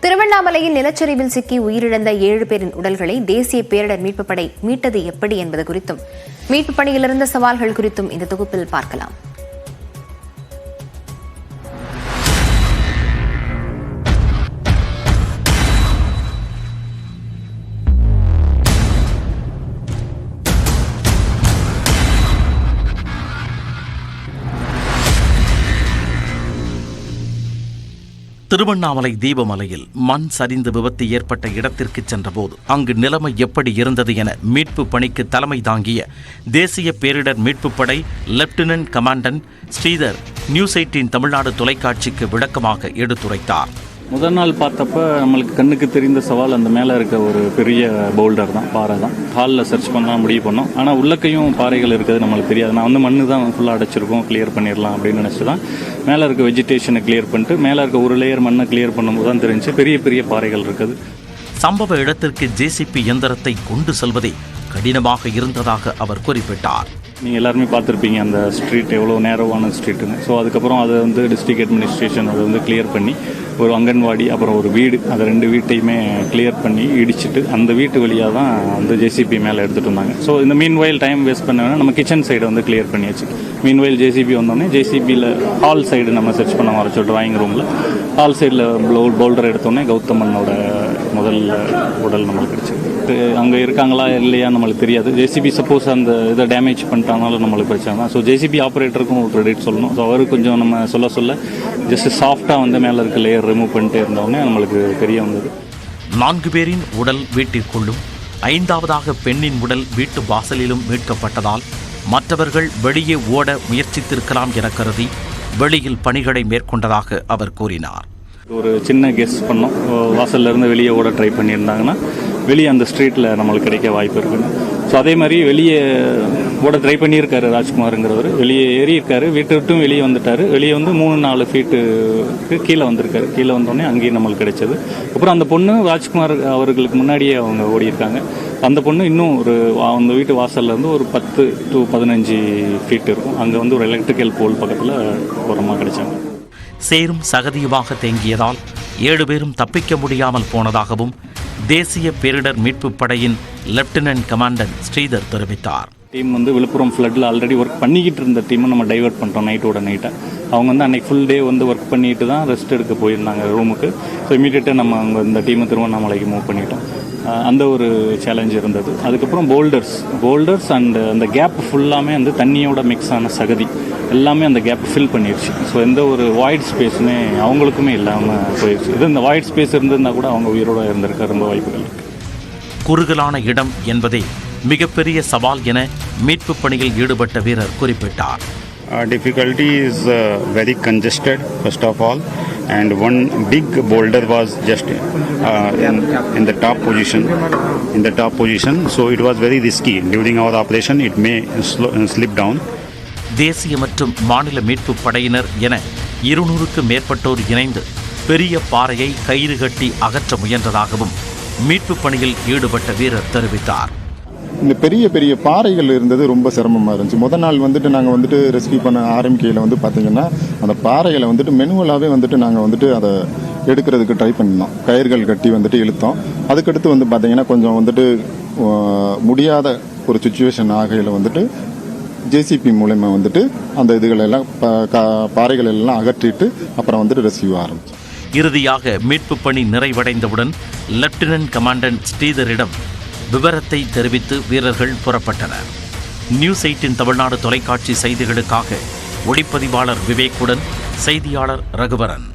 திருவண்ணாமலையில் நிலச்சரிவில் சிக்கி உயிரிழந்த 7 பேரின் உடல்களை தேசிய பேரிடர் மீட்புப் படை மீட்டது எப்படி என்பது குறித்தும் மீட்புப் பணியில் இருந்த சவால்கள் குறித்தும் இந்த தொகுப்பில் பார்க்கலாம். திருவண்ணாமலை தீபமலையில் மண் சரிந்து விபத்து ஏற்பட்ட இடத்திற்கு சென்றபோது அங்கு நிலைமை எப்படி இருந்தது என மீட்பு பணிக்கு தலைமை தாங்கிய தேசிய பேரிடர் மீட்புப் படை lieutenant commandant Sridhar news 18 Tamil Nadu தொலைக்காட்சிக்கு விளக்கமாக எடுத்துரைத்தார். முதல் நாள் பார்த்தப்ப நம்மளுக்கு கண்ணுக்கு தெரிந்த சவால் அந்த மேலே இருக்க ஒரு பெரிய பவுல்டர் தான், பாறை தான். ஹாலில் சர்ச் பண்ணலாம் முடிவு பண்ணோம். ஆனால் உள்ளக்கையும் பாறைகள் இருக்குது நம்மளுக்கு தெரியாது. நான் மண்ணு தான் ஃபுல்லாக அடைச்சிருக்கோம், கிளியர் பண்ணிடலாம் அப்படின்னு நினச்சி தான் மேலே இருக்க வெஜிடேஷனை கிளியர் பண்ணிட்டு மேலே இருக்க ஒரு லேயர் மண்ணை கிளியர் பண்ணும்போது தான் தெரிஞ்சு பெரிய பெரிய பாறைகள் இருக்குது. சம்பவ இடத்திற்கு ஜேசிபி இயந்திரத்தை கொண்டு செல்வதே கடினமாக இருந்ததாக அவர் குறிப்பிட்டார். நீங்கள் எல்லாருமே பார்த்துருப்பீங்க அந்த ஸ்ட்ரீட் எவ்வளோ நேரோவான ஸ்ட்ரீட்டுன்னு. ஸோ அதுக்கப்புறம் அதை டிஸ்ட்ரிக்ட் அட்மினிஸ்ட்ரேஷன் அதை கிளியர் பண்ணி ஒரு அங்கன்வாடி அப்புறம் ஒரு வீடு, அதை 2 வீட்டையுமே கிளியர் பண்ணி இடிச்சிட்டு அந்த வீட்டு வழியாக தான் ஜேசிபி மேலே எடுத்துகிட்டு வந்தாங்க. ஸோ இந்த மீன்வயல் டைம் வேஸ்ட் பண்ண வேணால் நம்ம கிச்சன் சைடை கிளியர் பண்ணியாச்சு. மீன்வயல் ஜேசிபி வந்தோடனே ஜேசிபியில் ஹால் சைடு நம்ம சர்ச் பண்ண ஆரம்பிச்சோம். ட்ராயிங் ரூமில் ஹால் சைடில் பவுல்டர் எடுத்தோடனே கௌதமனோட முதல் உடல் நம்மளுக்கு கிடச்சிது. அங்கே இருக்காங்களா இல்லையா நம்மளுக்கு தெரியாது. ஜேசிபி சப்போஸ் அந்த இதை டேமேஜ் பண்ணிட்டானாலும் நம்மளுக்கு பிரச்சனை தான். ஸோ ஜேசிபி ஆப்ரேட்டருக்கும் ஒரு கிரெடிட் சொல்லணும். ஸோ அவருக்கு கொஞ்சம் நம்ம சொல்ல ஜஸ்ட் சாஃப்டாக மேலே இருக்க லேயர் ரிமூவ் பண்ணிட்டே இருந்தோடனே நம்மளுக்கு தெரிய வந்தது. 4 பேரின் உடல் வீட்டிற்குள்ளும் 5வதாக பெண்ணின் உடல் வீட்டு வாசலிலும் மீட்கப்பட்டதால் மற்றவர்கள் வெளியே ஓட முயற்சித்திருக்கலாம் என கருதி வெளியில் பணிகளை மேற்கொண்டதாக அவர் கூறினார். ஒரு சின்ன கெஸ் பண்ணோம், வாசல்லேருந்து வெளியே ஓட ட்ரை பண்ணியிருந்தாங்கன்னா வெளியே அந்த ஸ்ட்ரீட்டில் நம்மளுக்கு கிடைக்க வாய்ப்பு இருக்குன்னு. ஸோ அதே மாதிரி வெளியே ஓட ட்ரை பண்ணியிருக்காரு ராஜ்குமாருங்கிறவர். வெளியே ஏறியிருக்காரு, வீட்டை விட்டும் வெளியே வந்துட்டார். வெளியே 3-4 ஃபீட்டுக்கு கீழே வந்திருக்காரு. கீழே வந்தோடனே அங்கேயும் நம்மளுக்கு கிடைச்சது. அப்புறம் அந்த பொண்ணு ராஜ்குமார் அவர்களுக்கு முன்னாடியே அவங்க ஓடியிருக்காங்க. அந்த பொண்ணு இன்னும் அந்த வீட்டு வாசல்லேருந்து ஒரு 10 to 15 ஃபீட் இருக்கும். அங்கே ஒரு எலக்ட்ரிக்கல் போல் பக்கத்தில் உரமாக கிடைச்சாங்க. சேரும் சகதியுமாக தேங்கியதால் 7 பேரும் தப்பிக்க முடியாமல் போனதாகவும் தேசிய பேரிடர் மீட்புப் படையின் லெப்டினன்ட் கமாண்டன்ட் ஸ்ரீதர் தெரிவித்தார். டீம் விழுப்புரம் ஃப்ளட்டில் ஆல்ரெடி ஒர்க் பண்ணிக்கிட்டு இருந்த டீமை நம்ம டைவர்ட் பண்ணிட்டோம் நைட்டாக. அவங்க அன்றைக்கி ஃபுல் டே ஒர்க் பண்ணிட்டு தான் ரெஸ்ட் எடுக்க போயிருந்தாங்க ரூமுக்கு. ஸோ இமீடியட்டாக நம்ம அவங்க இந்த டீமை திருவண்ணாமலைக்கு மூவ் பண்ணிட்டோம். அந்த ஒரு சேலஞ்ச் இருந்தது. அதுக்கப்புறம் போல்டர்ஸ் அண்ட் அந்த கேப் ஃபுல்லாமே தண்ணியோட மிக்ஸ் ஆன சகதி எல்லாமே அந்த கேப் ஃபில் பண்ணிடுச்சு. ஸோ எந்த ஒரு வாய்ட் ஸ்பேஸுமே அவங்களுக்குமே இல்லாமல் போயிடுச்சு. இந்த வாய்ட் ஸ்பேஸ் இருந்திருந்தால் கூட அவங்க உயிரோடு இருந்திருக்க ரொம்ப வாய்ப்புகள் இருக்குது. குறுகலான இடம் என்பதே மிகப்பெரிய சவால் என மீட்பு பணியில் ஈடுபட்ட வீரர் குறிப்பிட்டார். Difficulty is very congested first of all, and one big boulder was just in the top position, so it was very risky. During our operation it may slip down. தேசிய மற்றும் மாநில மீட்பு படையினர் என 200க்கும் மேற்பட்டோர் இணைந்து பெரிய பாறையை கயிறு கட்டி அகற்ற முயன்றதாகவும் மீட்பு பணியில் ஈடுபட்ட வீரர் தெரிவித்தார். இந்த பெரிய பெரிய பாறைகள் இருந்தது ரொம்ப சிரமமாக இருந்துச்சு. முதல் நாள் நாங்கள் ரெஸ்கியூ பண்ண ஆரம்பிக்கையில் பார்த்தீங்கன்னா அந்த பாறைகளை மெனுவலாகவே நாங்கள் அதை எடுக்கிறதுக்கு ட்ரை பண்ணினோம். கயிறுகள் கட்டி இழுத்தோம். அதுக்கடுத்து பார்த்தீங்கன்னா கொஞ்சம் முடியாத ஒரு சுச்சுவேஷன் ஆகையில் ஜேசிபி மூலமா அந்த இதுகளெல்லாம் பாறைகள் எல்லாம் அகற்றிட்டு அப்புறம் ரெஸ்கியூ ஆரம்பிச்சோம். இறுதியாக மீட்பு பணி நிறைவடைந்தவுடன் லெப்டினன்ட் கமாண்டன்ட் ஸ்ரீதரிடம் விவரத்தை தெரிவித்து வீரர்கள் புறப்பட்டனர். நியூஸ் 18 தமிழ்நாடு தொலைக்காட்சி செய்திகளுக்காக ஒளிப்பதிவாளர் விவேக்குடன் செய்தியாளர் ரகுவரன்.